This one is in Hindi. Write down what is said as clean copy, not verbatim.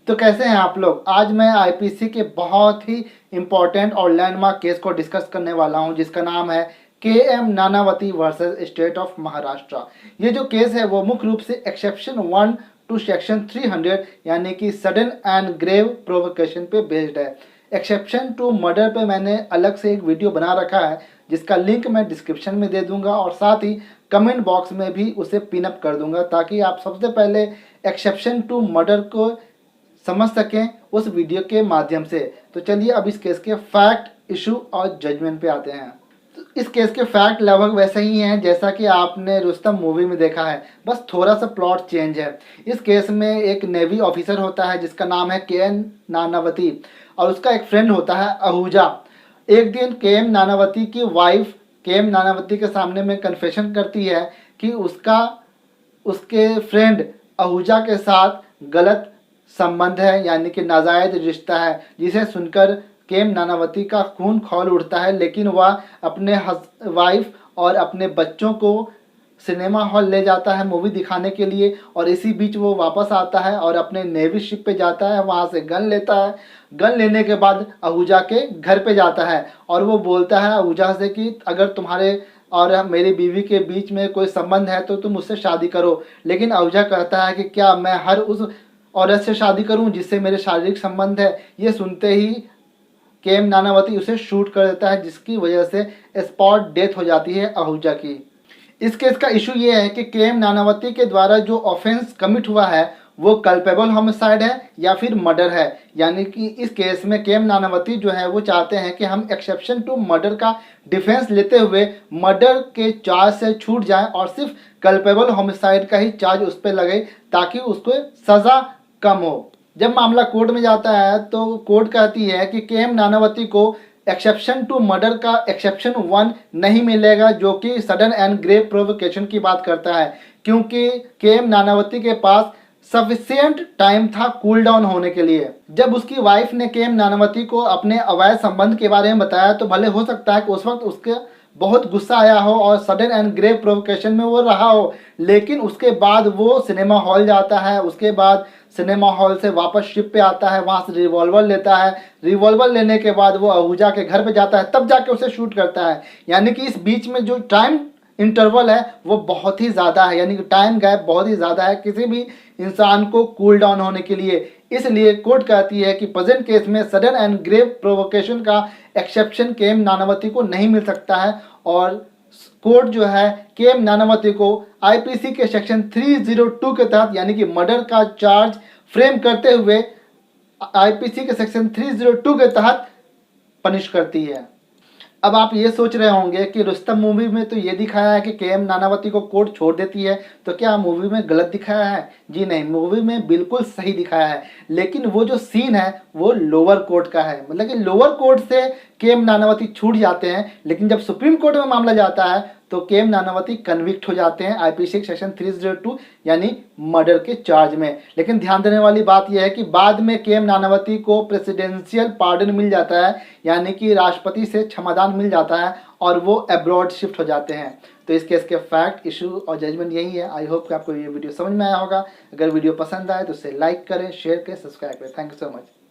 तो कैसे हैं आप लोग। आज मैं आईपीसी के बहुत ही इम्पोर्टेंट और लैंडमार्क केस को डिस्कस करने वाला हूं, जिसका नाम है K M Nanavati versus state of Maharashtra. ये जो केस है वो मुख्य रूप से एक्सेप्शन 1 टू सेक्शन 300 यानी कि सडन एंड ग्रेव प्रोवोकेशन पे बेस्ड है। एक्सेप्शन टू मर्डर पे मैंने अलग से एक वीडियो बना रखा है, जिसका लिंक मैं डिस्क्रिप्शन में दे दूंगा और साथ ही कमेंट बॉक्स में भी उसे पिन अप कर दूंगा, ताकि आप सबसे पहले एक्सेप्शन टू मर्डर को समझ सकें उस वीडियो के माध्यम से। तो चलिए अब इस केस के फैक्ट, इशू और जजमेंट पे आते हैं। तो इस केस के फैक्ट लगभग वैसे ही हैं जैसा कि आपने रुस्तम मूवी में देखा है, बस थोड़ा सा प्लॉट चेंज है। इस केस में एक नेवी ऑफिसर होता है जिसका नाम है के.एन. नानावती और उसका एक फ्रेंड होता है आहूजा। एक दिन के.एम. नानावती की वाइफ के.एम. नानावती के सामने में कन्फेशन करती है कि उसके फ्रेंड आहूजा के साथ गलत संबंध है, यानी कि नाजायज रिश्ता है, जिसे सुनकर के.एम. नानावती का खून खौल उठता है। लेकिन वह अपने वाइफ और अपने बच्चों को सिनेमा हॉल ले जाता है मूवी दिखाने के लिए, और इसी बीच वो वापस आता है और अपने नेवी शिप पे जाता है, वहाँ से गन लेता है। गन लेने के बाद आहूजा के घर पे जाता है और वो बोलता है आहूजा से कि अगर तुम्हारे और मेरी बीवी के बीच में कोई संबंध है तो तुम मुझसे शादी करो। लेकिन आहूजा कहता है कि क्या मैं हर उस औरत से शादी करूं जिससे मेरे शारीरिक संबंध है। ये सुनते ही के.एम. नानावती उसे शूट कर देता है, जिसकी वजह से स्पॉट डेथ हो जाती है आहूजा की। इस केस का इशू ये है कि के.एम. नानावती के द्वारा जो ऑफेंस कमिट हुआ है वो कल्पेबल होमिसाइड है या फिर मर्डर है। यानी कि इस केस में के.एम. नानावती जो है वो चाहते हैं कि हम एक्सेप्शन टू मर्डर का डिफेंस लेते हुए मर्डर के चार्ज से छूट जाएं और सिर्फ कल्पेबल होमिसाइड का ही चार्ज उस पर लगे, ताकि उसको सज़ा कम हो। जब मामला कोर्ट में जाता है तो कोर्ट कहती है कि के.एम. नानावती को एक्सेप्शन टू मर्डर का एक्सेप्शन 1 नहीं मिलेगा, जो कि सडन एंड ग्रेव प्रोवोकेशन की बात करता है, क्योंकि के.एम. नानावती के पास सफिशिएंट टाइम था कूल डाउन होने के लिए। जब उसकी वाइफ ने के.एम. नानावती को अपने अवैध संबंध के बारे में बताया तो भले हो सकता है कि उस वक्त उसके बहुत गुस्सा आया हो और सडन एंड ग्रेव प्रोवोकेशन में वो रहा हो, लेकिन उसके बाद वो सिनेमा हॉल जाता है। उसके बाद सिनेमा हॉल से वापस शिप पे आता है, वहाँ से रिवॉल्वर लेता है। रिवॉल्वर लेने के बाद वो आहूजा के घर पे जाता है, तब जाके उसे शूट करता है। यानी कि इस बीच में जो टाइम इंटरवल है वो बहुत ही ज़्यादा है, यानी कि टाइम गैप बहुत ही ज़्यादा है किसी भी इंसान को कूल डाउन होने के लिए। इसलिए कोर्ट कहती है कि प्रेजेंट केस में सडन एंड ग्रेव प्रोवोकेशन का एक्सेप्शन के.एम. नानावती को नहीं मिल सकता है, और कोर्ट जो है के.एम. नानावती को आईपीसी के सेक्शन 302 के तहत, यानी कि मर्डर का चार्ज फ्रेम करते हुए आईपीसी के सेक्शन 302 के तहत पनिश करती है। अब आप ये सोच रहे होंगे कि रुस्तम मूवी में तो ये दिखाया है कि के.एम. नानावती को कोर्ट छोड़ देती है, तो क्या मूवी में गलत दिखाया है? जी नहीं, मूवी में बिल्कुल सही दिखाया है। लेकिन वो जो सीन है वो लोअर कोर्ट का है, मतलब कि लोअर कोर्ट से के.एम. नानावती छूट जाते हैं, लेकिन जब सुप्रीम कोर्ट में मामला जाता है तो के.एम. नानावती कन्विक्ट हो जाते हैं आईपीसी सेक्शन 302 यानी मर्डर के चार्ज में। लेकिन ध्यान देने वाली बात यह है कि बाद में के.एम. नानावती को प्रेसिडेंशियल पार्डन मिल जाता है, यानी कि राष्ट्रपति से क्षमादान मिल जाता है और वो अब्रॉड शिफ्ट हो जाते हैं। तो इस केस के फैक्ट, इशू और जजमेंट यही है। आई होप कि आपको ये वीडियो समझ में आया होगा। अगर वीडियो पसंद आए तो उसे लाइक करें, शेयर करें, सब्सक्राइब करें। Thank you so much.